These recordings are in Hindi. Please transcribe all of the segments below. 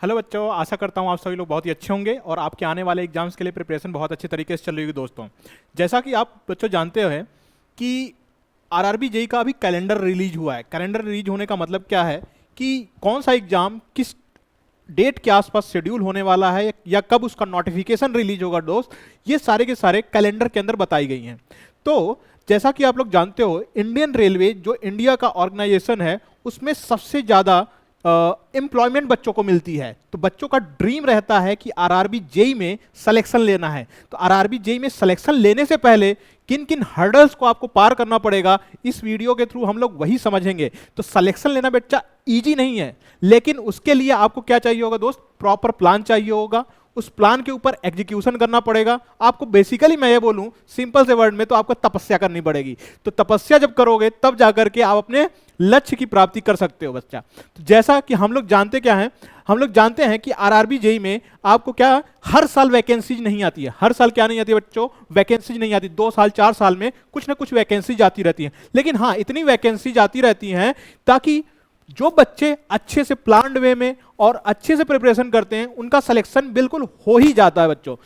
हेलो बच्चों, आशा करता हूँ आप सभी लोग बहुत ही अच्छे होंगे और आपके आने वाले एग्जाम्स के लिए प्रिपरेशन बहुत अच्छे तरीके से चल रही होगी दोस्तों। जैसा कि आप बच्चों जानते हैं कि आरआरबी जेई का अभी कैलेंडर रिलीज हुआ है। कैलेंडर रिलीज होने का मतलब क्या है कि कौन सा एग्जाम किस डेट के आसपास शेड्यूल होने वाला है या कब उसका नोटिफिकेशन रिलीज होगा दोस्त, ये सारे के सारे कैलेंडर के अंदर बताई गई हैं। तो जैसा कि आप लोग जानते हो, इंडियन रेलवे जो इंडिया का ऑर्गेनाइजेशन है उसमें सबसे ज़्यादा एम्प्लॉयमेंट बच्चों को मिलती है। तो बच्चों का ड्रीम रहता है कि आरआरबी जेई में सिलेक्शन लेना है। तो आरआरबी जेई में सिलेक्शन लेने से पहले किन किन हर्डल्स को आपको पार करना पड़ेगा, इस वीडियो के थ्रू हम लोग वही समझेंगे। तो सिलेक्शन लेना बच्चा इजी नहीं है, लेकिन उसके लिए आपको क्या चाहिए होगा दोस्त? प्रॉपर प्लान चाहिए होगा। उस प्लान के ऊपर एग्जीक्यूशन करना पड़ेगा आपको। बेसिकली मैं ये बोलूं सिंपल से वर्ड में, तो आपको तपस्या करनी पड़ेगी। तो तपस्या जब करोगे तब जाकर के आप अपने लक्ष्य की प्राप्ति कर सकते हो बच्चा। तो जैसा कि हम लोग जानते क्या है, हम लोग जानते हैं कि आरआरबी जेई में आपको क्या हर साल वैकेंसीज नहीं आती है। हर साल क्या नहीं आती है बच्चों? वैकेंसीज नहीं आती। 2 साल 4 साल में कुछ ना कुछ वैकेंसीज आती रहती हैं। लेकिन हाँ, इतनी वैकेंसीज आती रहती हैं ताकि जो बच्चे अच्छे से प्लान्ड वे में और अच्छे से प्रिपरेशन करते हैं उनका सिलेक्शन बिल्कुल हो ही जाता है बच्चों।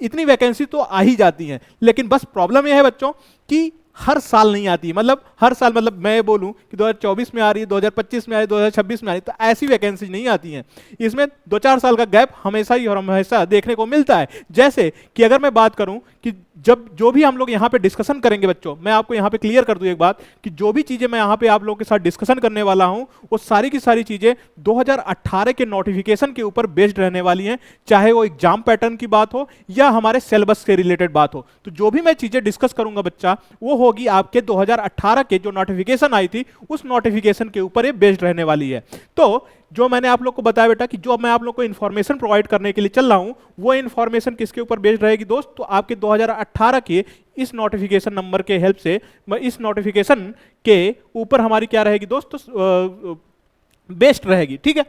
इतनी वैकेंसी तो आ ही जाती हैं, लेकिन बस प्रॉब्लम यह है बच्चों कि हर साल नहीं आती। मतलब हर साल, मतलब मैं ये बोलूं कि 2024 में आ रही है, 2025 में आ रही है, 2026 में आ रही है, तो ऐसी वैकेंसी नहीं आती हैं। इसमें 2-4 साल का गैप हमेशा ही और हमेशा देखने को मिलता है। जैसे कि अगर मैं बात करूं कि जब जो भी हम लोग यहाँ पे डिस्कशन करेंगे बच्चों, मैं आपको यहाँ पे क्लियर कर दूं एक बात कि जो भी चीजें मैं यहाँ पे आप लोगों के साथ डिस्कशन करने वाला हूं वो सारी की सारी चीजें 2018 के नोटिफिकेशन के ऊपर बेस्ड रहने वाली हैं। चाहे वो एग्जाम पैटर्न की बात हो या हमारे सिलेबस से रिलेटेड बात हो, तो जो भी मैं चीजें डिस्कस करूंगा बच्चा, वो होगी आपके 2018 के जो नोटिफिकेशन आई थी उस नोटिफिकेशन के ऊपर ये बेस्ड रहने वाली है। तो जो मैंने आप लोग को बताया बेटा कि जो मैं आप लोग को इन्फॉर्मेशन प्रोवाइड करने के लिए चल रहा हूं, वो इन्फॉर्मेशन किसके ऊपर बेस्ड रहेगी दोस्त? तो आपके 2018 के इस नोटिफिकेशन नंबर के हेल्प से, इस नोटिफिकेशन के ऊपर हमारी क्या रहेगी दोस्त? तो बेस्ड रहेगी। ठीक है,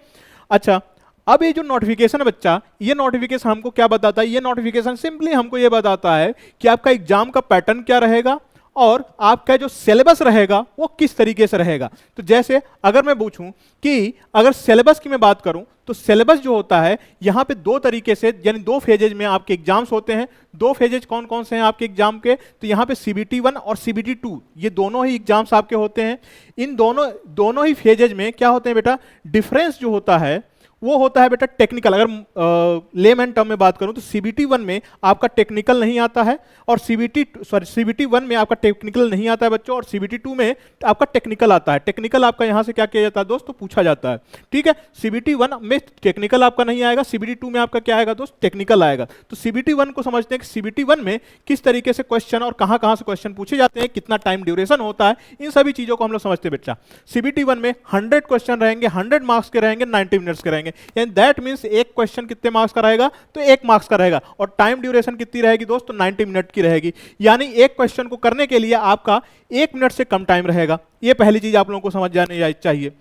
अच्छा। अब ये जो नोटिफिकेशन है बच्चा, ये नोटिफिकेशन हमको क्या बताता है? ये नोटिफिकेशन सिंपली हमको ये बताता है कि आपका एग्जाम का पैटर्न क्या रहेगा और आपका जो सिलेबस रहेगा वो किस तरीके से रहेगा। तो जैसे अगर मैं पूछूं कि अगर सिलेबस की मैं बात करूं, तो सिलेबस जो होता है यहाँ पे 2 तरीके से, यानी 2 फेजेज में आपके एग्जाम्स होते हैं। 2 फेजेज कौन कौन से हैं आपके एग्जाम के? तो यहाँ पे सीबीटी 1 और सीबीटी 2, ये दोनों ही एग्जाम्स आपके होते हैं। इन दोनों ही फेजेज में क्या होते हैं बेटा? डिफरेंस जो होता है वो होता है बेटा टेक्निकल। अगर लेमैन टर्म में बात करूं तो सीबीटी 1 में आपका टेक्निकल नहीं आता है, और सीबीटी 1 में आपका टेक्निकल नहीं आता है बच्चों, और सीबीटी 2 में आपका टेक्निकल आता है। टेक्निकल आपका यहां से क्या किया जाता है दोस्त? तो पूछा जाता है। ठीक है, सीबीटी 1 में टेक्निकल आपका नहीं आएगा, सीबीटी 2 में आपका क्या आएगा दोस्त? टेक्निकल आएगा। तो सीबीटी 1 को समझते हैं कि सीबीटी 1 में किस तरीके से क्वेश्चन और कहां कहां से क्वेश्चन पूछे जाते हैं, कितना टाइम ड्यूरेशन होता है, इन सभी चीजों को हम लोग समझते हैं बच्चा। सीबीटी 1 में 100 क्वेश्चन रहेंगे, 100 मार्क्स के रहेंगे, 90 मिनट्स के रहेंगे। यानी दैट मींस एक क्वेश्चन कितने मार्क्स का रहेगा? तो 1 मार्क्स का रहेगा। और टाइम ड्यूरेशन कितनी रहेगी दोस्त? तो 90 मिनट की रहेगी। यानी एक क्वेश्चन को करने के लिए आपका 1 मिनट से कम टाइम रहेगा। ये पहली चीज आप लोगों को समझ जानी चाहिए।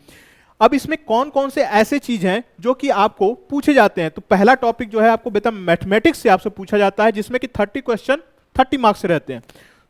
अब इसमें कौन कौन से ऐसे चीज हैं जो कि आपको पूछे जाते हैं? तो पहला टॉपिक जो है आपको बेटा मैथमेटिक्स से आपसे पूछा जाता है, जिसमें कि 30 क्वेश्चन 30 मार्क्स से रहते हैं।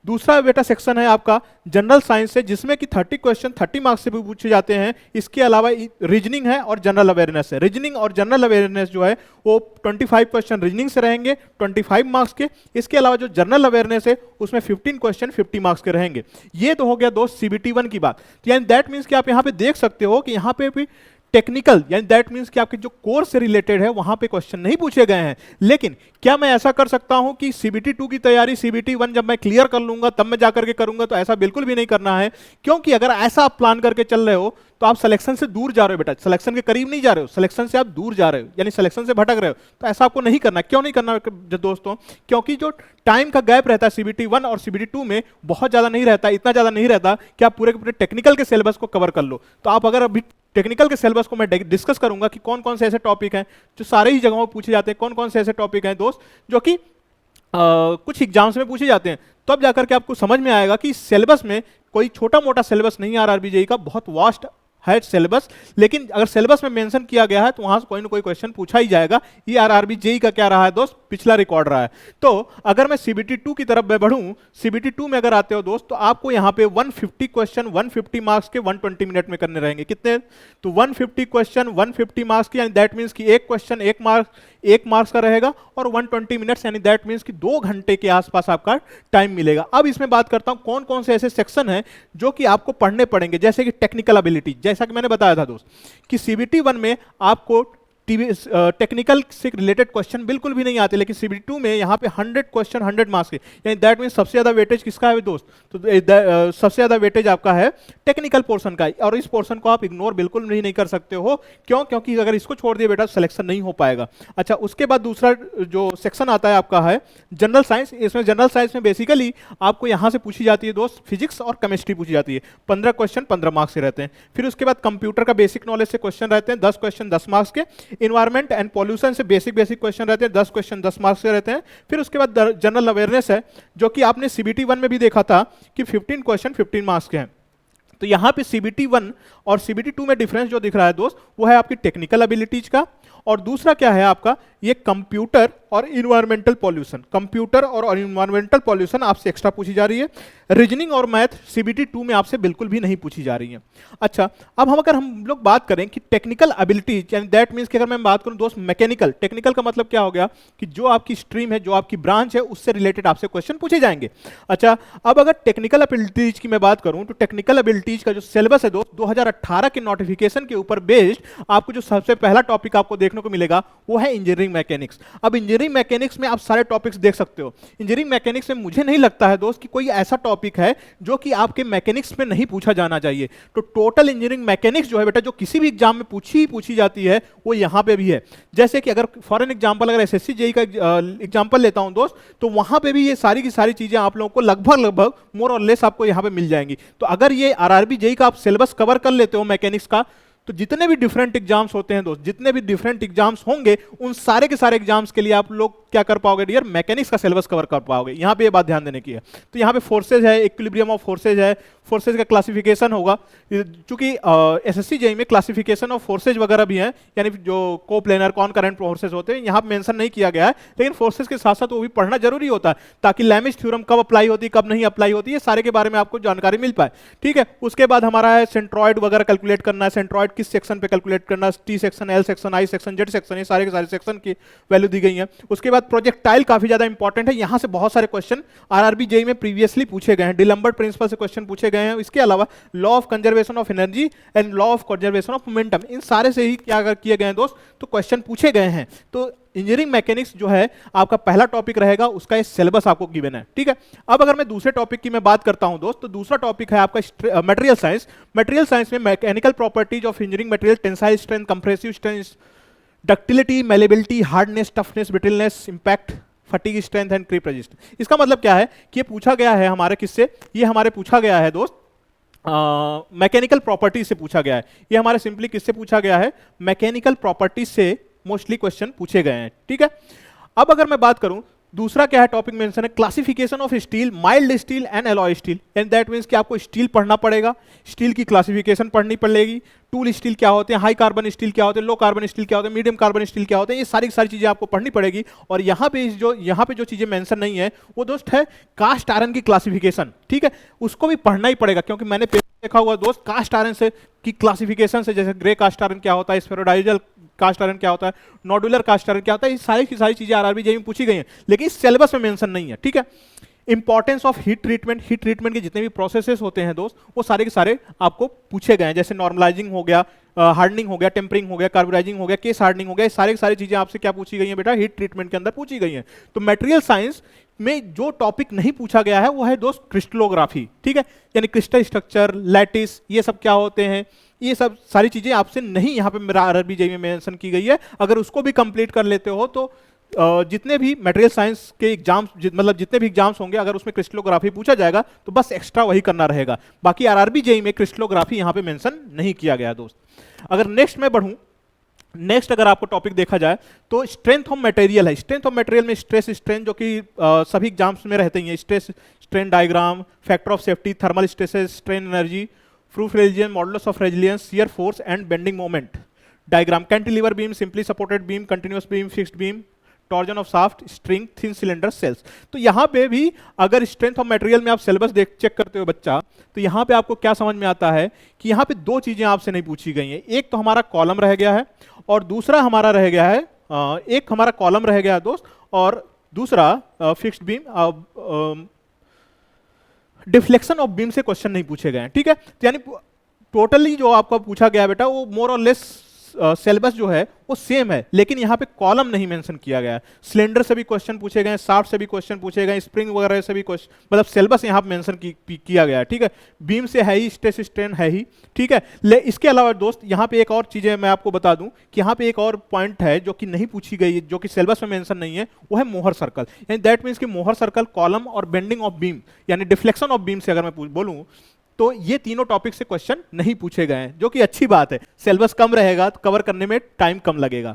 दूसरा बेटा सेक्शन है आपका जनरल साइंस से, जिसमें कि 30 क्वेश्चन 30 मार्क्स से भी पूछे जाते हैं। इसके अलावा रीजनिंग है और जनरल अवेयरनेस है। रीजनिंग और जनरल अवेयरनेस जो है वो 25 क्वेश्चन रीजनिंग से रहेंगे, 25 मार्क्स के। इसके अलावा जो जनरल अवेयरनेस है उसमें 15 क्वेश्चन 50 मार्क्स के रहेंगे। ये तो हो गया दोस्त सीबीटी 1 की बात। यानी दैट मीन्स कि आप यहाँ पे देख सकते हो कि यहाँ पे भी टेक्निकल, यानी दैट मींस कि आपके जो कोर्स से रिलेटेड है वहां पे क्वेश्चन नहीं पूछे गए हैं। लेकिन क्या मैं ऐसा कर सकता हूं कि सीबीटी 2 की तैयारी सीबीटी 1 जब मैं क्लियर कर लूंगा तब मैं जाकर के करूंगा? तो ऐसा बिल्कुल भी नहीं करना है, क्योंकि अगर ऐसा आप प्लान करके चल रहे हो तो आप सिलेक्शन से दूर जा रहे हो बेटा। सिलेक्शन के करीब नहीं जा रहे हो, सिलेक्शन से आप दूर जा रहे हो, यानी सिलेक्शन से भटक रहे हो। तो ऐसा आपको नहीं करना। क्यों नहीं करना दोस्तों? क्योंकि जो टाइम का गैप रहता है सीबीटी 1 और सीबीटी 2 में बहुत ज्यादा नहीं रहता, इतना ज्यादा नहीं रहता कि आप पूरे के पूरे टेक्निकल के सिलेबस को कवर कर लो। तो आप अगर अभी टेक्निकल के सिलेबस को मैं डिस्कस करूंगा कि कौन कौन से ऐसे टॉपिक हैं जो सारे ही जगहों पर पूछे जाते हैं, कौन कौन से ऐसे टॉपिक हैं दोस्त जो कि कुछ एग्जाम्स में पूछे जाते हैं, तब जाकर के आपको समझ में आएगा कि सिलेबस में कोई छोटा मोटा सिलेबस नहीं है आरआरबी जेईई का, बहुत वास्ट है सिलेबस। लेकिन अगर सिलेबस में मेंशन किया गया है तो वहां से कोई ना कोई क्वेश्चन पूछा ही जाएगा। ये आरआरबी जेईई का क्या रहा है दोस्त? पिछला रिकॉर्ड रहा है। तो अगर मैं सीबीटी 2 की तरफ मैं बढ़ूं, सीबीटी 2 में अगर आते हो दोस्त, तो आपको यहाँ पे 150 क्वेश्चन 150 मार्क्स के 120 मिनट में करने रहेंगे। कितने? तो 150 क्वेश्चन 150 मार्क्स की, यानी दैट मीन्स कि एक क्वेश्चन एक मार्क्स का रहेगा, और 120 मिनट्स यानी दैट मीन्स कि 2 घंटे के आसपास आपका टाइम मिलेगा। अब इसमें बात करता हूं कौन कौन से ऐसे सेक्शन हैं जो कि आपको पढ़ने पड़ेंगे, जैसे कि टेक्निकल एबिलिटी। जैसा कि मैंने बताया था दोस्त कि सीबीटी 1 में आपको टेक्निकल से रिलेटेड क्वेश्चन बिल्कुल भी नहीं आते, लेकिन सीबीटी 2 में यहाँ पे 100 क्वेश्चन 100 मार्क्स के, यानी दैट मीन सबसे ज्यादा वेटेज किसका है दोस्त? तो सबसे ज्यादा वेटेज आपका है टेक्निकल पोर्शन का, और इस पोर्शन को आप इग्नोर बिल्कुल भी नहीं कर सकते हो। क्यों? क्योंकि अगर इसको छोड़ दिए बेटा सिलेक्शन नहीं हो पाएगा। अच्छा, उसके बाद दूसरा जो सेक्शन आता है आपका है जनरल साइंस। इसमें जनरल साइंस में बेसिकली आपको यहाँ से पूछी जाती है दोस्त फिजिक्स और केमिस्ट्री पूछी जाती है। 15 क्वेश्चन 15 मार्क्स से रहते हैं। फिर उसके बाद कंप्यूटर का बेसिक नॉलेज से क्वेश्चन रहते हैं 10 क्वेश्चन 10 मार्क्स के। इन्वायरमेंट एंड पॉल्यूशन से बेसिक क्वेश्चन रहते हैं 10 क्वेश्चन 10 मार्क्स के रहते हैं। फिर उसके बाद जनरल अवेयरनेस है, जो कि आपने सीबीटी 1 में भी देखा था कि 15 क्वेश्चन 15 मार्क्स के हैं। तो यहां पे सीबीटी 1 और सीबीटी 2 में डिफरेंस जो दिख रहा है दोस्त, वो है आपकी टेक्निकल एबिलिटीज का, और दूसरा क्या है आपका ये कंप्यूटर और इन्वायरमेंटल पॉल्यूशन। कंप्यूटर और इन्वायरमेंटल पॉल्यूशन आपसे एक्स्ट्रा पूछी जा रही है। रीजनिंग और मैथ सीबीटी 2 में आपसे बिल्कुल भी नहीं पूछी जा रही है। अच्छा, अब अगर हम लोग बात करें कि टेक्निकल एबिलिटीज, यानी दैट मींस कि अगर मैं बात करूं दोस्त मैकेनिकल, टेक्निकल का मतलब क्या हो गया कि जो आपकी स्ट्रीम है, जो आपकी ब्रांच है, उससे रिलेटेड आपसे क्वेश्चन पूछे जाएंगे। अच्छा, अब अगर टेक्निकल एबिलिटीज की मैं बात करूं, तो टेक्निकल एबिलिटीज का जो सिलेबस है दोस्त 2018 के नोटिफिकेशन के ऊपर बेस्ड आपको जो सबसे पहला टॉपिक आपको देखने को मिलेगा वो है इंजीनियरिंग मैकेनिक्स। अब इंजीनियरिंग मैकेनिक्स में आप सारे टॉपिक्स देख सकते हो। इंजीनियरिंग मैकेनिक्स में मुझे नहीं लगता है दोस्त कि कोई ऐसा टॉपिक है जो कि आपके मैकेनिक्स में नहीं पूछा जाना चाहिए। तो टोटल इंजीनियरिंग मैकेनिक्स जो है बेटा, जो किसी भी एग्जाम में पूछी जाती है, वो यहां पे भी है। जैसे कि अगर फॉर एन एग्जांपल अगर एसएससी जेईई का एग्जांपल लेता हूं दोस्त, तो वहां पे भी ये सारी की सारी चीजें आप लोगों को लगभग मोर और लेस आपको यहां पे मिल जाएंगी। तो अगर ये आरआरबी जेईई का आप सिलेबस कवर कर लेते हो मैकेनिक्स का, तो जितने भी डिफरेंट एग्जाम्स होते हैं दोस्त, जितने भी डिफरेंट एग्जाम्स होंगे, उन सारे के सारे एग्जाम्स के लिए आप लोग क्या कर पाओगे डियर? मैकेनिक्स का सिलेबस कवर कर पाओगे। यहां पे ये बात ध्यान देने की है। तो यहां पे फोर्सेज है, इक्विलिब्रियम ऑफ फोर्सेज है, फोर्सेज का क्लासिफिकेशन होगा, चूंकि एसएससी जेईई में क्लासिफिकेशन ऑफ फोर्सेज वगैरह भी है, यानी जो को प्लेनर कॉन करंट फोर्सेज होते हैं, यहां पे मेंशन नहीं किया गया है, लेकिन फोर्सेज के साथ साथ वो भी पढ़ना जरूरी होता है, ताकि लैमिज थ्योरम कब अप्लाई होती है कब नहीं अप्लाई होती है, सारे के बारे में आपको जानकारी मिल पाए। ठीक है, उसके बाद हमारा है सेंट्रॉइड वगैरह कैलकुलेट करना है। सेंट्रॉइड किस सेक्शन पे कैलकुलेट करना है? T section, L section, I section, Z section, ये सारे के सारे सेक्शन की वैल्यू दी गई है। उसके बाद प्रोजेक्टाइल काफी ज्यादा इंपॉर्टेंट है, यहां से बहुत सारे क्वेश्चन आरआरबी जेईई में प्रीवियसली पूछे गए हैं। डिलम्बर्ट प्रिंसिपल से क्वेश्चन पूछे गए हैं। इसके अलावा law of conservation of energy and law of conservation of momentum, इन सारे से ही क्या किए गए हैं दोस्त, तो क्वेश्चन पूछे गए हैं। तो इंजीनियरिंग मैकेनिक्स जो है आपका पहला टॉपिक रहेगा, उसका ये सिलेबस आपको गिवन है। ठीक है, अब अगर मैं दूसरे टॉपिक की मैं बात करता हूं दोस्त, तो दूसरा टॉपिक है आपका मटेरियल साइंस। मटेरियल साइंस में mechanical properties of engineering material, tensile strength, compressive strength, ductility, malleability, hardness, toughness, brittleness, impact, fatigue strength and creep resistance. इसका मतलब क्या है कि ये पूछा गया है हमारे किससे? ये हमारे पूछा गया है दोस्त मैकेनिकल प्रॉपर्टीज से पूछा गया है। ये हमारे सिंपली किससे पूछा गया है? मैकेनिकल प्रॉपर्टीज से मोस्टली क्वेश्चन पूछे गए हैं। ठीक है, अब अगर मैं बात करूं, दूसरा क्या है टॉपिक मेंशन है? Classification of steel, mild steel and alloy steel, and that means कि आपको स्टील पढ़ना पड़ेगा, स्टील की क्लासिफिकेशन पढ़नी पड़ेगी, टूल स्टील क्या होते हैं, हाई कार्बन स्टील क्या होते हैं, लो कार्बन स्टील क्या होते हैं, मीडियम कार्बन स्टील क्या होते हैं, ये सारी की सारी चीजें आपको पढ़नी पड़ेगी। और यहाँ पे जो चीजें मेंशन नहीं है वो दोस्त है कास्ट आयरन की क्लासिफिकेशन। ठीक है, उसको भी पढ़ना ही पड़ेगा, क्योंकि मैंने देखा हुआ दोस्त कास्ट आयरन से की क्लासिफिकेशन से, जैसे ग्रे कास्ट आयरन क्या होता है, स्फेरोडाइजल कास्ट आयरन क्या होता है, नोडुलर कास्ट आयरन क्या होता है, ये सारी की सारी चीजें आरआरबी जेईई में पूछी गई हैं, लेकिन इस सिलेबस में मेंशन नहीं है। ठीक है, importance of heat treatment, heat treatment के जितने भी प्रोसेसेस होते हैं दोस्त, वो सारे के सारे आपको पूछे गए हैं, जैसे नॉर्मलाइजिंग हो गया, हार्डनिंग हो गया, टेम्परिंग हो गया, कार्बोराइजिंग हो गया, केस हार्डनिंग हो गया, ये सारी की सारी चीजें आपसे क्या पूछी गई हैं बेटा? हीट ट्रीटमेंट के अंदर पूछी गई हैं। तो मटेरियल साइंस में जो टॉपिक नहीं पूछा गया है वो है दोस्त क्रिस्टलोग्राफी। ठीक है, यानी क्रिस्टल स्ट्रक्चर, लैटिस, ये सब क्या होते हैं, ये सब सारी चीजें आपसे नहीं यहाँ पे मेरा आरआरबी जेईई में मेंशन की गई है। अगर उसको भी कंप्लीट कर लेते हो तो जितने भी मटेरियल साइंस के एग्जाम्स, मतलब जितने भी एग्जाम्स होंगे, अगर उसमें क्रिस्टलोग्राफी पूछा जाएगा तो बस एक्स्ट्रा वही करना रहेगा। बाकी आरआरबी जेईई में क्रिस्टलोग्राफी यहाँ पे मेंशन नहीं किया गया दोस्त। अगर नेक्स्ट मैं बढ़ूं, नेक्स्ट अगर आपको टॉपिक देखा जाए तो स्ट्रेंथ ऑफ मटेरियल है। स्ट्रेंथ ऑफ मटेरियल में स्ट्रेस स्ट्रेन, जो कि सभी एग्जाम्स में रहते हैं, stress strain diagram, factor of safety, thermal stresses, strain energy, proof resilience, modulus of resilience, shear force and bending moment diagram, cantilever beam, simply supported beam, continuous beam, fixed beam, torsion of shaft, string, thin cylinder, cells. तो यहाँ पे भी अगर स्ट्रेंथ ऑफ मटेरियल में आप सिलेबस देख चेक करते हो बच्चा, तो यहाँ पे आपको क्या समझ में आता है कि यहाँ पे दो चीजें आपसे नहीं पूछी गई हैं। एक तो हमारा कॉलम रह गया है और दूसरा हमारा रह गया है एक हमारा कॉलम रह गया है दोस्त, और दूसरा fixed beam, deflection of beam से क्वेश्चन नहीं पूछे गए हैं। ठीक है, तो यानी टोटली जो आपको पूछा गया बेटा वो मोर और लेस सिलेबस जो है वो सेम है, लेकिन यहाँ पे कॉलम नहीं मेंशन किया गया है। सिलेंडर से भी क्वेश्चन पूछे गए, शाफ्ट से भी क्वेश्चन पूछे गए, स्प्रिंग वगैरह से भी क्वेश्चन, मतलब सिलेबस यहाँ पे मेंशन किया गया है। ठीक है, बीम से है ही, स्ट्रेस स्ट्रेन है ही। ठीक है, इसके अलावा दोस्त यहाँ पे एक और चीजें मैं आपको बता दूं कि यहाँ पे एक और पॉइंट है जो कि नहीं पूछी गई, जो कि सिलेबस में मेंशन नहीं है, वो है मोहर सर्कल। यानी दैट मीन्स कि मोहर सर्कल, कॉलम और बेंडिंग ऑफ बीम यानी डिफ्लेक्शन ऑफ बीम से अगर मैं बोलूं तो ये तीनों टॉपिक से क्वेश्चन नहीं पूछे गए हैं, जो कि अच्छी बात है। सिलेबस कम रहेगा तो कवर करने में टाइम कम लगेगा।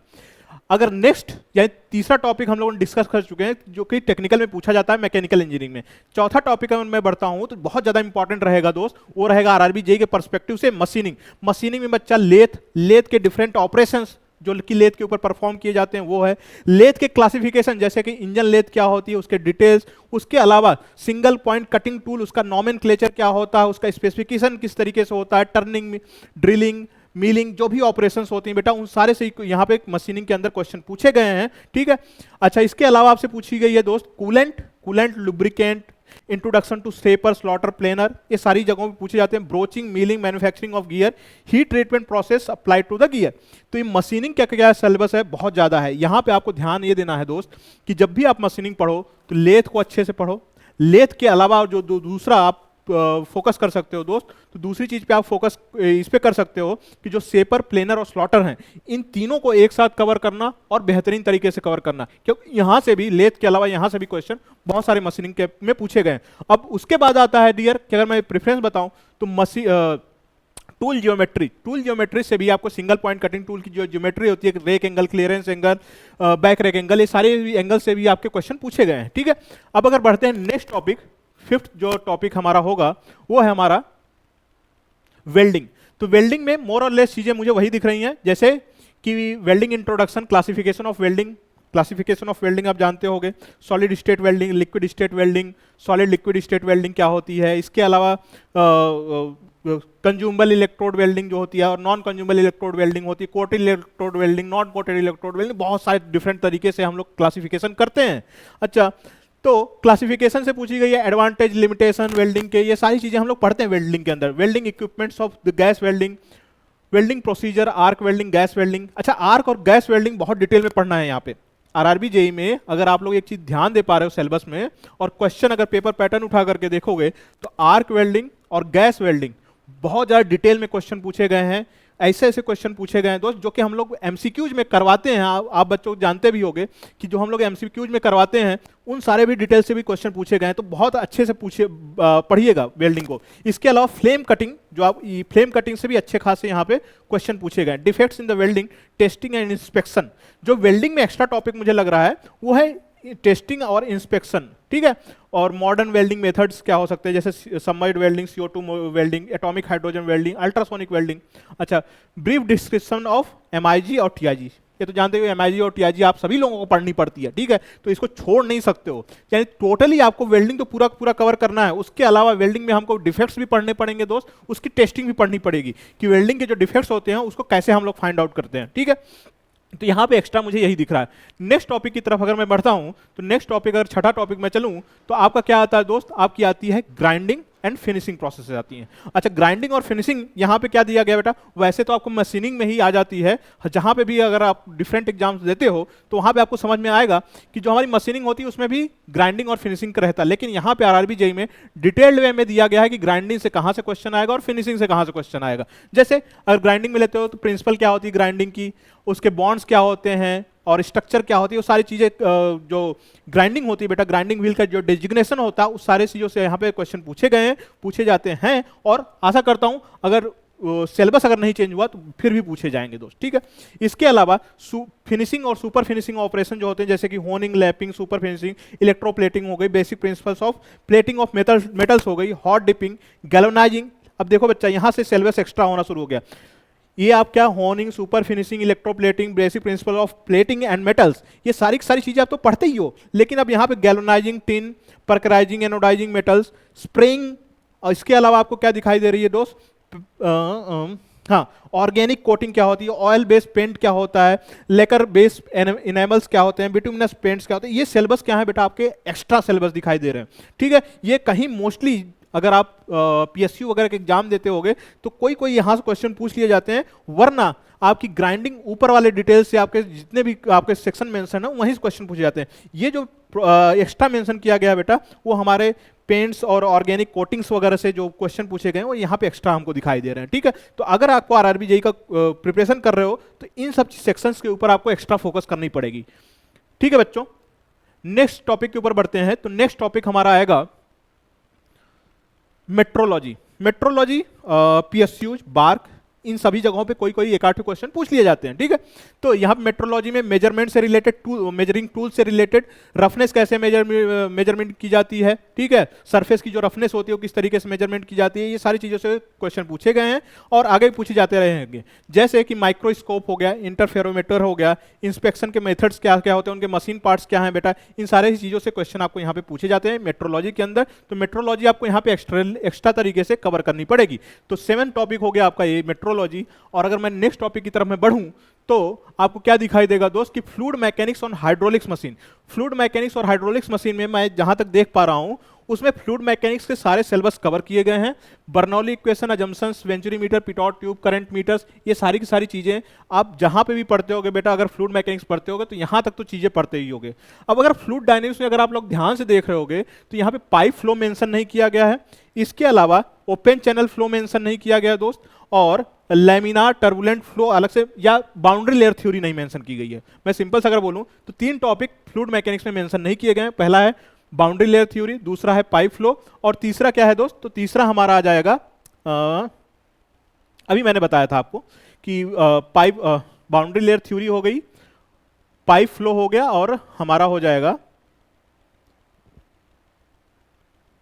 अगर नेक्स्ट यानी तीसरा टॉपिक हम लोगों ने डिस्कस कर चुके हैं जो कि टेक्निकल में पूछा जाता है मैकेनिकल इंजीनियरिंग में। चौथा टॉपिक अगर मैं बढ़ता हूं तो बहुत ज्यादा इंपॉर्टेंट रहेगा दोस्त, वो रहेगा आरआरबी जेईई के पर्सपेक्टिव से मशीनिंग। मशीनिंग में बच्चा लेथ के डिफरेंट ऑपरेशंस जो कि लेथ के ऊपर परफॉर्म किए जाते हैं वो है, लेथ के क्लासिफिकेशन जैसे कि इंजन लेथ क्या होती है उसके डिटेल्स, उसके अलावा सिंगल पॉइंट कटिंग टूल उसका नॉमेनक्लेचर क्या होता है, उसका स्पेसिफिकेशन किस तरीके से होता है, टर्निंग, ड्रिलिंग, मिलिंग, जो भी ऑपरेशंस होती हैं बेटा उन सारे से यहाँ पे मशीनिंग के अंदर क्वेश्चन पूछे गए हैं। ठीक है, अच्छा इसके अलावा आपसे पूछी गई है दोस्त coolant lubricant, introduction to stepper, slotter, planer, ये सारी जगहों पे पूछे जाते हैं। Broaching, milling, manufacturing of gear, heat treatment process apply to the gear. तो ये मशीनिंग क्या क्या सिलेबस है, बहुत ज्यादा है। यहाँ पे आपको ध्यान ये देना है दोस्त कि जब भी आप मशीनिंग पढ़ो तो लेथ को अच्छे से पढ़ो। लेथ के अलावा जो दूसरा आप फोकस कर सकते हो दोस्त, तो दूसरी चीज पे आप फोकस इस पे कर सकते हो कि जो सेपर, प्लेनर और स्लॉटर हैं इन तीनों को एक साथ कवर करना और बेहतरीन तरीके से कवर करना, क्योंकि यहां से भी लेथ के अलावा यहां से भी क्वेश्चन बहुत सारे मशीनिंग के में पूछे गए। अब उसके बाद आता है डियर कि अगर मैं प्रेफरेंस बताऊं तो टूल जियोमेट्री से भी आपको सिंगल पॉइंट कटिंग टूल की जो ज्योमेट्री होती है, rake angle, clearance angle, back rake angle, ये सारे एंगल से भी आपके क्वेश्चन पूछे गए हैं। ठीक है, अब अगर बढ़ते हैं नेक्स्ट टॉपिक, फिफ्थ जो टॉपिक हमारा होगा वो है हमारा वेल्डिंग। तो वेल्डिंग में मोर और लेस चीजें मुझे वही दिख रही हैं, जैसे कि welding introduction, classification of welding आप जानते होंगे, solid state welding, liquid state welding, solid liquid state welding क्या होती है, इसके अलावा कंज्यूमेबल इलेक्ट्रोड वेल्डिंग जो होती है और नॉन कंज्यूमेबल इलेक्ट्रोड वेल्डिंग होती है, coated electrode welding, non coated electrode welding, बहुत सारे डिफरेंट तरीके से हम लोग क्लासिफिकेशन करते हैं। अच्छा, तो क्लासिफिकेशन से पूछी गई है एडवांटेज, लिमिटेशन वेल्डिंग के, ये सारी चीजें हम लोग पढ़ते हैं वेल्डिंग के अंदर। Welding equipments of the gas welding, welding procedure, arc welding, gas welding. अच्छा, आर्क और गैस वेल्डिंग बहुत डिटेल में पढ़ना है यहाँ पे आरआरबी जेईई में। अगर आप लोग एक चीज ध्यान दे पा रहे हो सिलेबस में और क्वेश्चन अगर पेपर पैटर्न उठा करके देखोगे तो आर्क वेल्डिंग और गैस वेल्डिंग बहुत ज्यादा डिटेल में क्वेश्चन पूछे गए हैं। ऐसे ऐसे क्वेश्चन पूछे गए हैं दोस्त जो कि हम लोग एमसीक्यूज में करवाते हैं। आप बच्चों जानते भी होंगे कि जो हम लोग एमसीक्यूज में करवाते हैं उन सारे भी डिटेल से भी क्वेश्चन पूछे गए हैं, तो बहुत अच्छे से पढ़िएगा वेल्डिंग को। इसके अलावा फ्लेम कटिंग, जो आप फ्लेम कटिंग से भी अच्छे खासे यहाँ पे क्वेश्चन पूछे गए। Defects in the welding, testing and inspection, जो वेल्डिंग में एक्स्ट्रा टॉपिक मुझे लग रहा है वो है टेस्टिंग और इंस्पेक्शन। ठीक है, और मॉडर्न वेल्डिंग मेथड्स क्या हो सकते हैं, जैसे submerged welding, CO2 welding, atomic hydrogen welding, ultrasonic welding. अच्छा, ब्रीफ डिस्क्रिप्शन ऑफ MIG और TIG, ये तो जानते हो MIG और TIG आप सभी लोगों को पढ़नी पड़ती है। ठीक है, तो इसको छोड़ नहीं सकते हो, यानी टोटली आपको वेल्डिंग तो पूरा पूरा कवर करना है। उसके अलावा वेल्डिंग में हमको डिफेक्ट्स भी पढ़ने पड़ेंगे दोस्त, उसकी टेस्टिंग भी पढ़नी पड़ेगी कि वेल्डिंग के जो डिफेक्ट्स होते हैं उसको कैसे हम लोग फाइंड आउट करते हैं। ठीक है, तो यहाँ पे एक्स्ट्रा मुझे यही दिख रहा है। नेक्स्ट टॉपिक की तरफ अगर मैं बढ़ता हूँ तो नेक्स्ट टॉपिक, अगर छठा टॉपिक मैं चलूँ तो आपका क्या आता है दोस्त, आपकी आती है ग्राइंडिंग एंड फिनिशिंग प्रोसेस आती हैं। अच्छा, ग्राइंडिंग और फिनिशिंग यहाँ पे क्या दिया गया बेटा, वैसे तो आपको मशीनिंग में ही आ जाती है, जहाँ पे भी अगर आप डिफरेंट एग्जाम्स देते हो तो वहाँ पे आपको समझ में आएगा कि जो हमारी मशीनिंग होती है उसमें भी ग्राइंडिंग और फिनिशिंग का रहता है। लेकिन यहाँ पे आरआरबी जेईई में डिटेल्ड वे में दिया गया है कि ग्राइंडिंग से कहाँ से क्वेश्चन आएगा और फिनिशिंग से कहाँ से क्वेश्चन आएगा। जैसे अगर ग्राइंडिंग में लेते हो तो प्रिंसिपल क्या होती है ग्राइंडिंग की, उसके बॉन्ड्स क्या होते हैं और स्ट्रक्चर क्या होती है, वो सारी चीजें जो ग्राइंडिंग होती है बेटा, ग्राइंडिंग व्हील का जो डेजिग्नेशन होता है उस सारे चीजों से यहाँ पे क्वेश्चन पूछे गए हैं, पूछे जाते हैं। और आशा करता हूँ अगर सिलेबस अगर नहीं चेंज हुआ तो फिर भी पूछे जाएंगे दोस्त। ठीक है, इसके अलावा फिनिशिंग और सुपर फिनिशिंग ऑपरेशन जो होते हैं, जैसे कि honing, lapping, super finishing, electroplating हो गई, basic principles of plating of metals हो गई, हॉट डिपिंग, गैल्वेनाइजिंग। अब देखो बच्चा, यहाँ से सिलेबस एक्स्ट्रा होना शुरू हो गया। ये आप क्या, honing, super finishing, electroplating, basic principle of plating and metals, ये सारी की सारी चीजें आप तो पढ़ते ही हो, लेकिन अब यहाँ पे galvanizing tin, parkerizing, anodizing metals, spraying, और इसके अलावा आपको क्या दिखाई दे रही है दोस्त, हाँ, ऑर्गेनिक कोटिंग क्या होती है, ऑयल बेस्ड पेंट क्या होता है, लेकर बेस्ड इनेमल्स क्या होते हैं, बिटुमिनस पेंट्स क्या होते हैं, ये सिलेबस क्या है बेटा आपके एक्स्ट्रा सिलेबस दिखाई दे रहे हैं। ठीक है, ये कहीं मोस्टली अगर आप पीएसयू वगैरह के एग्जाम देते होगे तो कोई कोई यहाँ से क्वेश्चन पूछ लिए जाते हैं, वरना आपकी ग्राइंडिंग ऊपर वाले डिटेल्स से आपके जितने भी आपके सेक्शन मेंशन है वहीं से क्वेश्चन पूछे जाते हैं। ये जो एक्स्ट्रा मेंशन किया गया बेटा वो हमारे पेंट्स और ऑर्गेनिक कोटिंग्स वगैरह से जो क्वेश्चन पूछे गए हैं वो यहाँ पे एक्स्ट्रा हमको दिखाई दे रहे हैं। ठीक है, तो अगर आपको आरआरबी जेईई का प्रिपरेशन कर रहे हो तो इन सब सेक्शंस के ऊपर आपको एक्स्ट्रा फोकस करनी पड़ेगी। ठीक है बच्चों, नेक्स्ट टॉपिक के ऊपर बढ़ते हैं। तो नेक्स्ट टॉपिक हमारा आएगा मेट्रोलॉजी। मेट्रोलॉजी, पीएसयू, बार्क, इन सभी जगहों पे कोई कोई एक आठ क्वेश्चन पूछ लिए जाते हैं। ठीक है, तो यहाँ पे मेट्रोलॉजी में मेजरमेंट से रिलेटेड, मेजरिंग टूल से रिलेटेड, रफनेस कैसे मेजरमेंट की जाती है, ठीक है, सरफेस की जो रफनेस होती है वो किस तरीके से मेजरमेंट की जाती है, ये सारी चीजों से क्वेश्चन पूछे गए हैं और आगे पूछे जाते रहेंगे। जैसे कि माइक्रोस्कोप हो गया, इंटरफेरोमीटर हो गया, इंस्पेक्शन के मेथड्स क्या क्या होते हैं, उनके मशीन पार्ट्स क्या हैं बेटा, इन सारे चीजों से क्वेश्चन आपको यहाँ पे पूछे जाते हैं मेट्रोलॉजी के अंदर। तो मेट्रोलॉजी आपको यहाँ पे एक्स्ट्रा तरीके से कवर करनी पड़ेगी। तो 7 टॉपिक हो गया आपका ये मेट्रोलॉजी। और अगर मैं नेक्स्ट टॉपिक की तरफ मैं बढ़ूं तो आपको क्या दिखाई देगा दोस्त कि fluid mechanics on hydraulics machine. Fluid mechanics और हाइड्रोलिक्स मशीन में मैं जहां तक देख पा रहा हूं उसमें फ्लूइड मैकेनिक्स के सारे सिलेबस कवर किए गए हैं। Bernoulli equation, assumptions, venturi meter, pitot tube, current meters, ये सारी की सारी चीजें आप जहां पे भी पढ़ते होगे बेटा, अगर फ्लूइड मैकेनिक्स पढ़ते होगे तो यहां तक तो चीजें पढ़ते ही होगे। अब अगर फ्लूइड डायनेमिक्स में अगर आप लोग ध्यान से देख रहे होगे तो यहाँ पे पाइप फ्लो मेंशन नहीं किया गया है, इसके अलावा ओपन चैनल फ्लो मेंशन नहीं किया गया दोस्त, और लैमिनार टर्बुलेंट फ्लो अलग से या बाउंड्री लेयर थ्योरी नहीं मेंशन की गई है। मैं सिंपल से अगर बोलूं तो 3 टॉपिक फ्लूइड मैकेनिक्स में मेंशन नहीं किए गए हैं। पहला है बाउंड्री लेयर थ्योरी, दूसरा है पाइप फ्लो, और तीसरा क्या है दोस्त, तो तीसरा हमारा आ जाएगा अभी मैंने बताया था आपको कि पाइप बाउंड्री लेयर थ्योरी हो गई, पाइप फ्लो हो गया, और हमारा हो जाएगा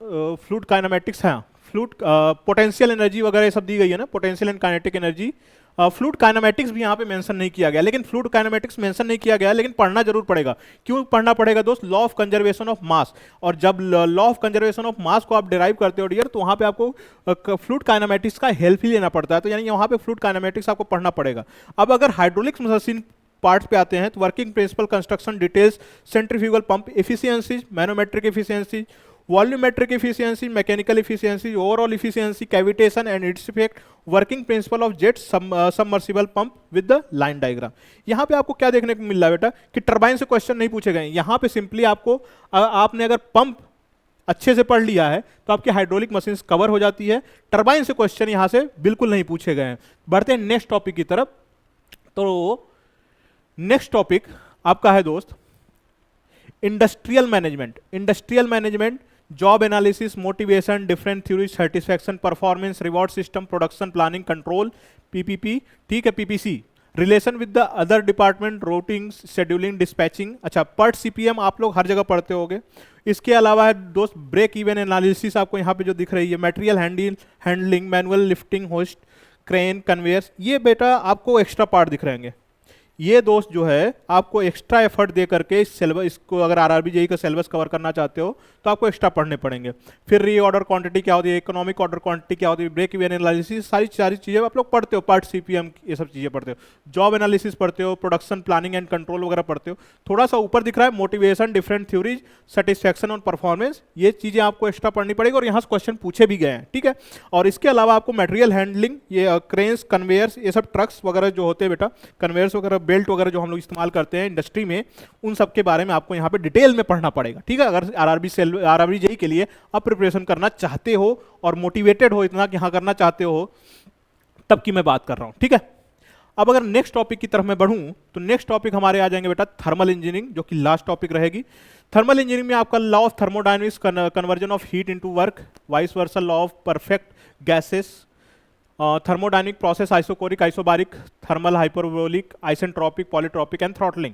फ्लूइड काइनेमैटिक्स है, फ्लूइड पोटेंशियल एनर्जी वगैरह सब दी गई है ना, potential and kinetic energy. Fluid kinematics भी यहाँ पे मेंशन नहीं किया गया, लेकिन फ्लूइड काइनेमैटिक्स मेंशन नहीं किया गया, लेकिन पढ़ना जरूर पड़ेगा। क्यों पढ़ना पड़ेगा दोस्त, law of conservation of mass, और जब law of conservation of mass को आप डिराइव करते हो डियर तो वहाँ पे आपको फ्लूइड काइनेमैटिक्स का हेल्प ही लेना पड़ता है, तो यानी वहाँ पे फ्लूइड काइनेमैटिक्स आपको पढ़ना पड़ेगा। अब अगर हाइड्रोलिक्स मशीन पार्ट्स पे आते हैं तो working principle, construction details, centrifugal pump efficiencies, manometric efficiency, volumetric efficiency, mechanical efficiency, overall efficiency, cavitation and its effect, working principle of jet submersible pump with the line diagram. यहाँ पे आपको क्या देखने को मिल रहा है बेटा कि टरबाइन से क्वेश्चन नहीं पूछे गए। यहाँ पे सिंपली आपको आपने अगर पंप अच्छे से पढ़ लिया है तो आपकी हाइड्रोलिक मशीन कवर हो जाती है। टरबाइन से क्वेश्चन यहाँ से बिल्कुल नहीं पूछे गए हैं। बढ़ते हैं नेक्स्ट टॉपिक की तरफ। तो नेक्स्ट टॉपिक आपका है दोस्त industrial management. Industrial management, job analysis, motivation, different theory, satisfaction, performance, reward system, production planning, control, PPP, ठीक है, PPC, relation with the other department, routing, scheduling, dispatching. अच्छा, पर्ट सीपीएम आप लोग हर जगह पढ़ते होगे। इसके अलावा है दोस्त ब्रेक इवन एनालिसिस, आपको यहाँ पे जो दिख रही है, material handling, manual lifting, host, crane, conveyors, ये बेटा आपको एक्स्ट्रा पार्ट दिख रहेंगे। ये दोस्त जो है आपको एक्स्ट्रा एफर्ट दे करके इस सिलेबस, इसको अगर आरआरबी जेईई का सिलेबस कवर करना चाहते हो तो आपको एक्स्ट्रा पढ़ने पड़ेंगे। फिर री ऑर्डर क्वांटिटी क्या होती है, इकोनॉमिक ऑर्डर क्वांटिटी क्या होती है, ब्रेक इवन एनालिसिस, सारी चीजें आप लोग पढ़ते हो, पार्ट सीपीएम ये सब चीजें पढ़ते हो, जॉब एनालिसिस पढ़ते हो, प्रोडक्शन प्लानिंग एंड कंट्रोल वगैरह पढ़ते हो। थोड़ा सा ऊपर दिख रहा है मोटिवेशन, डिफरेंट थ्योरीज, सेटिस्फैक्शन और परफॉर्मेंस, ये चीजें आपको एक्स्ट्रा पढ़नी पड़ेगी और यहाँ से क्वेश्चन पूछे भी गए हैं, ठीक है। और इसके अलावा आपको मटेरियल हैंडलिंग, ये क्रेन्स, कन्वेयर्स, ये सब ट्रक्स वगैरह जो होते हैं बेटा, कन्वेयर्स वगैरह, बेल्ट वगैरह जो हम लोग इस्तेमाल करते हैं इंडस्ट्री में, उन सब के बारे में आपको यहाँ पे डिटेल में पढ़ना पड़ेगा, ठीक है। अगर आरआरबी जेईई के लिए आप प्रिपरेशन करना चाहते हो और मोटिवेटेड हो इतना कि हाँ करना चाहते हो, तब की मैं बात कर रहा हूं, ठीक है। अब अगर नेक्स्ट टॉपिक की तरफ मैं बढ़ूं तो नेक्स्ट टॉपिक हमारे आ जाएंगे बेटा थर्मल इंजीनियरिंग, जो कि लास्ट टॉपिक रहेगी। थर्मल इंजीनियरिंग में आपका law of thermodynamics, conversion of heat into work, vice versa, law of perfect gases, thermodynamic process, isochoric, isobaric, thermal, hyperbolic, isentropic, polytropic and throttling.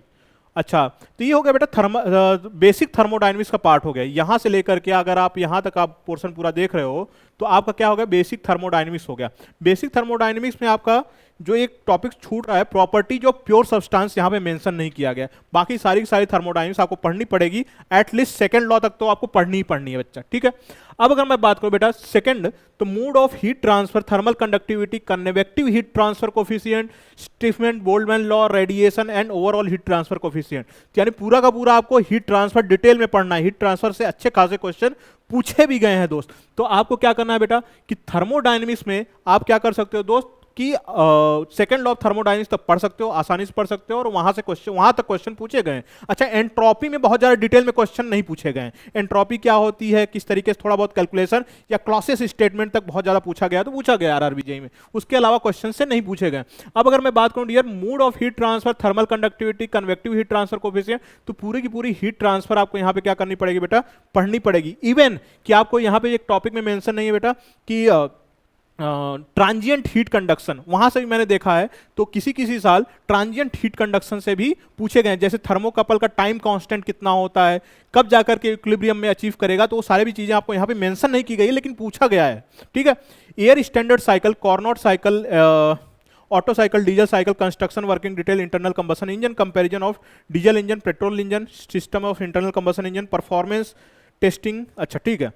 अच्छा, तो ये हो गया बेटा बेसिक थर्मोडायनेमिक्स का पार्ट हो गया। यहां से लेकर के अगर आप यहां तक आप पोर्शन पूरा देख रहे हो तो आपका क्या हो गया, बेसिक थर्मोडायनेमिक्स हो गया। बेसिक थर्मोडायनेमिक्स में आपका जो एक टॉपिक छूट रहा है, प्रॉपर्टीज ऑफ प्योर सब्सटेंस, यहाँ पे मेंशन नहीं किया गया। बाकी सारी की सारी थर्मोडायनेमिक्स आपको पढ़नी पड़ेगी, एटलीस्ट सेकंड लॉ तक तो आपको पढ़नी ही पढ़नी है बच्चा, ठीक है। अब अगर मैं बात करूं बेटा सेकंड, तो mode of heat transfer, thermal conductivity, convective heat transfer coefficient, Stefan Boltzmann law, radiation and overall heat transfer coefficient. यानी पूरा का पूरा आपको हीट ट्रांसफर डिटेल में पढ़ना है। हीट ट्रांसफर से अच्छे खासे क्वेश्चन पूछे भी गए हैं दोस्त। तो आपको क्या करना है बेटा कि थर्मोडायनेमिक्स में आप क्या कर सकते हो दोस्त कि सेकंड लॉ ऑफ थर्मोडायनेमिक्स तक पढ़ सकते हो, आसानी से पढ़ सकते हो, और वहां से क्वेश्चन, वहां तक क्वेश्चन पूछे गए हैं। अच्छा, एंट्रोपी में बहुत ज्यादा डिटेल में क्वेश्चन नहीं पूछे गए हैं। एंट्रोपी क्या होती है, किस तरीके से, थोड़ा बहुत कैलकुलेशन या क्लॉसेस स्टेटमेंट तक बहुत ज्यादा पूछा गया, तो पूछा गया आरआरबी जेईई में, उसके अलावा क्वेश्चन से नहीं पूछे गए। अब अगर मैं बात करूं dear mode of heat transfer, thermal conductivity, convective heat transfer coefficient, तो पूरी की पूरी हीट ट्रांसफर आपको यहाँ पे क्या करनी पड़ेगी बेटा, पढ़नी पड़ेगी। इवन कि आपको यहाँ पे एक टॉपिक में मेंशन नहीं है बेटा कि ट्रांजिएंट हीट कंडक्शन, वहां से भी मैंने देखा है, तो किसी किसी साल ट्रांजिएंट हीट कंडक्शन से भी पूछे गए, जैसे थर्मोकपल का टाइम कांस्टेंट कितना होता है, कब जाकर के इक्विलिब्रियम में अचीव करेगा, तो वो सारी भी चीजें आपको यहाँ पे मेंशन नहीं की गई, लेकिन पूछा गया है, ठीक है। Air standard cycle, Carnot cycle, Otto cycle, diesel cycle, construction working detail, internal combustion engine, comparison of diesel engine, petrol engine, system of internal combustion engine, performance testing. अच्छा ठीक है,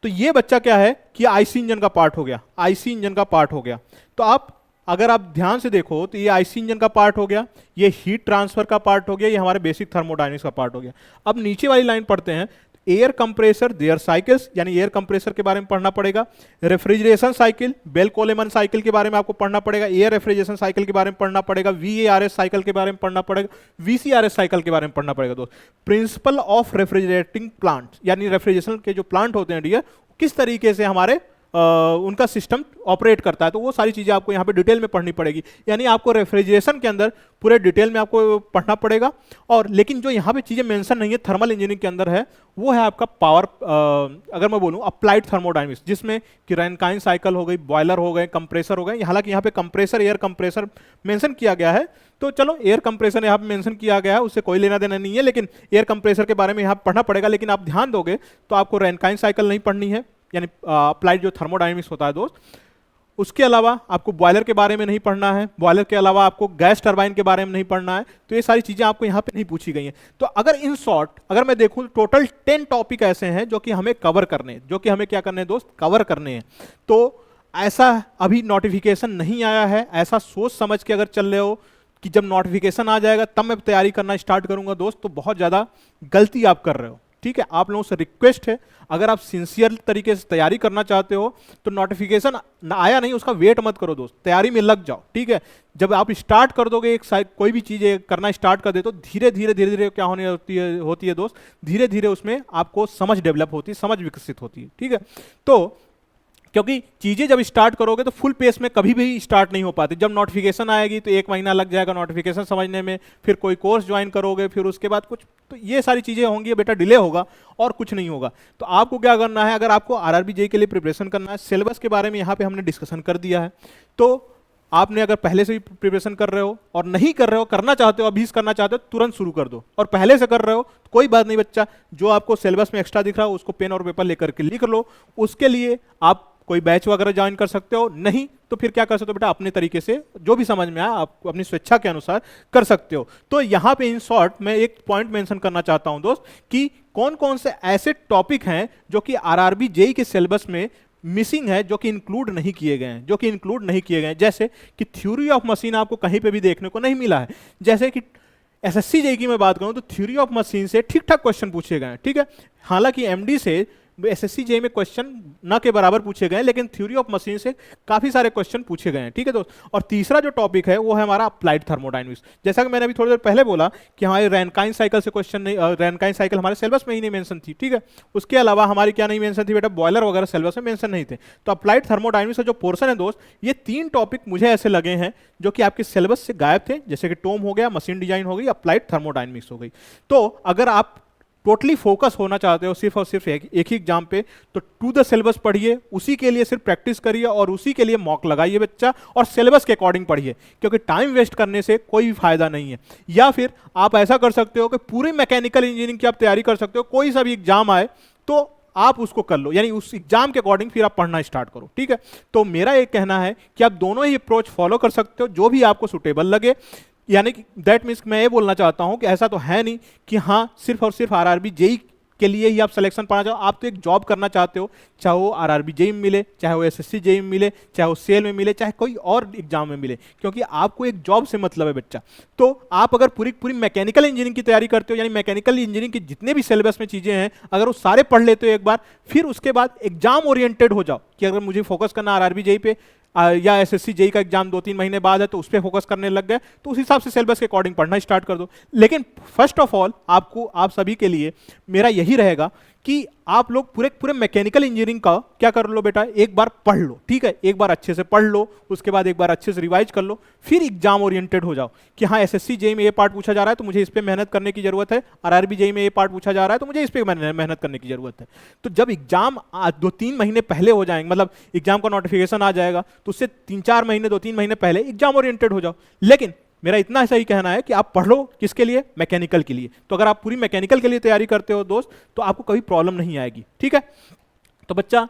तो ये बच्चा क्या है कि आईसी इंजन का पार्ट हो गया, आईसी इंजन का पार्ट हो गया। तो आप अगर आप ध्यान से देखो तो ये आईसी इंजन का पार्ट हो गया, ये हीट ट्रांसफर का पार्ट हो गया, ये हमारे बेसिक थर्मोडायनेमिक्स का पार्ट हो गया। अब नीचे वाली लाइन पढ़ते हैं, एयर कंप्रेसर देयर साइकिल्स, यानी एयर कंप्रेसर के बारे में पढ़ना पड़ेगा। रेफ्रिजरेशन साइकिल, बेल कोलेमन साइकिल के बारे में आपको पढ़ना पड़ेगा, एयर रेफ्रिजरेशन साइकिल के बारे में पढ़ना पड़ेगा, वीएआरएस साइकिल के बारे में पढ़ना पड़ेगा, वीसीआरएस साइकिल के बारे में पढ़ना पड़ेगा दोस्त। प्रिंसिपल ऑफ रेफ्रिजरेटिंग प्लांट, यानी रेफ्रिजरेशन के जो प्लांट होते हैं डियर, किस तरीके से हमारे उनका सिस्टम ऑपरेट करता है, तो वो सारी चीजें आपको यहाँ पे डिटेल में पढ़नी पड़ेगी। यानी आपको रेफ्रिजरेशन के अंदर पूरे डिटेल में आपको पढ़ना पड़ेगा। और लेकिन जो यहाँ पे चीजें मेंशन नहीं है थर्मल इंजीनियरिंग के अंदर है, वो है आपका पावर, अगर मैं बोलूँ अप्लाइड थर्मोडायनेमिक्स, जिसमें कि रैनकाइन साइकिल हो गई, बॉयलर हो गए, कंप्रेसर हो गए। हालांकि यहाँ पे कंप्रेसर, एयर कंप्रेसर मेंशन किया गया है, तो चलो एयर कंप्रेसर यहाँ पे मेंशन किया गया है, उससे कोई लेना देना नहीं है, लेकिन एयर कंप्रेसर के बारे में यहाँ पढ़ना पड़ेगा। लेकिन आप ध्यान दोगे तो आपको रैनकाइन साइकिल नहीं पढ़नी है, यानी अप्लाइड जो थर्मोडायनेमिक्स होता है दोस्त। उसके अलावा आपको बॉयलर के बारे में नहीं पढ़ना है, बॉयलर के अलावा आपको गैस टरबाइन के बारे में नहीं पढ़ना है। तो ये सारी चीजें आपको यहाँ पे नहीं पूछी गई हैं। तो अगर इन शॉर्ट अगर मैं देखूँ, टोटल 10 टॉपिक ऐसे हैं जो कि हमें कवर करने हैं, जो कि हमें क्या करने हैं दोस्त, कवर करने हैं। तो ऐसा अभी नोटिफिकेशन नहीं आया है, ऐसा सोच समझ के अगर चल रहे हो कि जब नोटिफिकेशन आ जाएगा तब मैं तैयारी करना स्टार्ट करूंगा दोस्त, तो बहुत ज़्यादा गलती आप कर रहे हो, ठीक है। आप लोगों से रिक्वेस्ट है, अगर आप सिंसियर तरीके से तैयारी करना चाहते हो तो नोटिफिकेशन आया नहीं उसका वेट मत करो दोस्त, तैयारी में लग जाओ, ठीक है। जब आप स्टार्ट कर दोगे एक कोई भी चीज़ करना स्टार्ट कर दे, तो धीरे धीरे क्या होने होती है दोस्त, धीरे धीरे उसमें आपको समझ डेवलप होती है, समझ विकसित होती है, ठीक है। तो क्योंकि चीज़ें जब स्टार्ट करोगे तो फुल पेस में कभी भी स्टार्ट नहीं हो पाती। जब नोटिफिकेशन आएगी तो 1 महीना लग जाएगा नोटिफिकेशन समझने में, फिर कोई कोर्स ज्वाइन करोगे, फिर उसके बाद कुछ, तो ये सारी चीज़ें होंगी बेटा, डिले होगा और कुछ नहीं होगा। तो आपको क्या करना है, अगर आपको आरआरबी जेईई के लिए प्रिपरेशन करना है, सिलेबस के बारे में यहाँ पे हमने डिस्कशन कर दिया है। तो आपने अगर पहले से भी प्रिपरेशन कर रहे हो और नहीं कर रहे हो, करना चाहते हो, अभी करना चाहते हो, तुरंत शुरू कर दो। और पहले से कर रहे हो तो कोई बात नहीं बच्चा, जो आपको सिलेबस में एक्स्ट्रा दिख रहा हो उसको पेन और पेपर लेकर के लिख लो। उसके लिए आप कोई बैच वगैरह ज्वाइन कर सकते हो, नहीं तो फिर क्या कर सकते हो बेटा, अपने तरीके से जो भी समझ में आए आप अपनी स्वेच्छा के अनुसार कर सकते हो। तो यहाँ पे इन शॉर्ट मैं एक पॉइंट मेंशन करना चाहता हूं दोस्त, कि कौन कौन से ऐसे टॉपिक हैं जो कि आरआरबी जेईई के सिलेबस में मिसिंग है, जो कि इंक्लूड नहीं किए गए हैं, जो कि इंक्लूड नहीं किए गए हैं। जैसे कि थ्योरी ऑफ मशीन आपको कहीं पे भी देखने को नहीं मिला है। जैसे कि एसएससी जेईई की मैं बात करूं तो थ्योरी ऑफ मशीन से ठीक ठाक क्वेश्चन पूछे गए हैं, ठीक है। हालांकि एमडी से एसएससी जेईई में क्वेश्चन न के बराबर पूछे गए, लेकिन थ्योरी ऑफ मशीन से काफी सारे क्वेश्चन पूछे गए हैं, ठीक है दोस्त। और तीसरा जो टॉपिक है वो है हमारा अप्लाइड थर्मोडायनेमिक्स। जैसा कि मैंने अभी थोड़ी देर पहले बोला कि हमारे रैनकाइन साइकिल से क्वेश्चन नहीं, रैनकाइन साइकिल हमारे सिलेबस में ही नहीं मेंशन थी, ठीक है। उसके अलावा हमारी क्या नहीं मेंशन थी बेटा, बॉयलर वगैरह सिलेबस में मेंशन नहीं थे। तो अप्लाइड थर्मोडायनेमिक्स का जो पोर्शन है दोस्त, ये 3 टॉपिक मुझे ऐसे लगे हैं जो कि आपके सिलेबस से गायब थे, जैसे कि टोम हो गया, मशीन डिजाइन हो गई, अप्लाइड थर्मोडायनेमिक्स हो गई। तो अगर आप टोटली फोकस होना चाहते हो सिर्फ और सिर्फ एक ही एग्जाम पे, तो टू द सिलेबस पढ़िए, उसी के लिए सिर्फ प्रैक्टिस करिए और उसी के लिए मॉक लगाइए बच्चा, और सिलेबस के अकॉर्डिंग पढ़िए, क्योंकि टाइम वेस्ट करने से कोई भी फायदा नहीं है। या फिर आप ऐसा कर सकते हो कि पूरी मैकेनिकल इंजीनियरिंग की आप तैयारी कर सकते हो, कोई सा भी एग्जाम आए तो आप उसको कर लो, यानी उस एग्जाम के अकॉर्डिंग फिर आप पढ़ना स्टार्ट करो, ठीक है। तो मेरा एक कहना है कि आप दोनों ही अप्रोच फॉलो कर सकते हो, जो भी आपको सुटेबल लगे। यानी कि दैट मीन्स मैं ये बोलना चाहता हूं कि ऐसा तो है नहीं कि हाँ सिर्फ और सिर्फ आरआरबी जेई के लिए ही आप सिलेक्शन पाना चाहो। आप तो एक जॉब करना चाहते हो, चाहे वो आरआरबी जेई में मिले, चाहे वो एसएससी जेई में मिले, चाहे वो सेल में मिले, चाहे कोई और एग्जाम में मिले, क्योंकि आपको एक जॉब से मतलब है बच्चा। तो आप अगर पूरी पूरी मैकेनिकल इंजीनियरिंग की तैयारी करते हो, यानी मैकेनिकल इंजीनियरिंग की जितने भी सिलेबस में चीजें हैं, अगर वो सारे पढ़ लेते हो एक बार, फिर उसके बाद एग्जाम ओरिएंटेड हो जाओ कि अगर मुझे फोकस करना आरआरबी जेई पे या एसएससी जेई का एग्जाम 2-3 महीने बाद है तो उस पर फोकस करने लग गए, तो उस हिसाब से सिलेबस के अकॉर्डिंग पढ़ना स्टार्ट कर दो। लेकिन फर्स्ट ऑफ ऑल आपको, आप सभी के लिए मेरा यही रहेगा कि आप लोग पूरे पूरे मैकेनिकल इंजीनियरिंग का क्या कर लो बेटा, एक बार पढ़ लो, ठीक है, एक बार अच्छे से पढ़ लो, उसके बाद एक बार अच्छे से रिवाइज कर लो, फिर एग्जाम ओरिएंटेड हो जाओ कि हाँ एसएससी जेई में ये पार्ट पूछा जा रहा है तो मुझे इस पे मेहनत करने की जरूरत है, आरआरबी जेई में ये पार्ट पूछा जा रहा है तो मुझे इस पे मेहनत करने की जरूरत है। तो जब एग्जाम 2-3 महीने पहले हो जाएंगे, मतलब एग्जाम का नोटिफिकेशन आ जाएगा, तो उससे 3-4 महीने 2-3 महीने पहले एग्जाम ओरिएंटेड हो जाओ। लेकिन मेरा इतना सही कहना है कि आप पढ़ लो किसके लिए, मैकेनिकल के लिए। तो अगर आप पूरी मैकेनिकल के लिए तैयारी करते हो दोस्त, तो आपको कभी प्रॉब्लम नहीं आएगी, ठीक है। तो बच्चा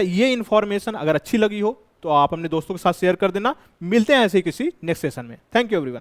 ये इंफॉर्मेशन अगर अच्छी लगी हो तो आप अपने दोस्तों के साथ शेयर कर देना। मिलते हैं ऐसे ही किसी नेक्स्ट सेशन में। Thank you everyone.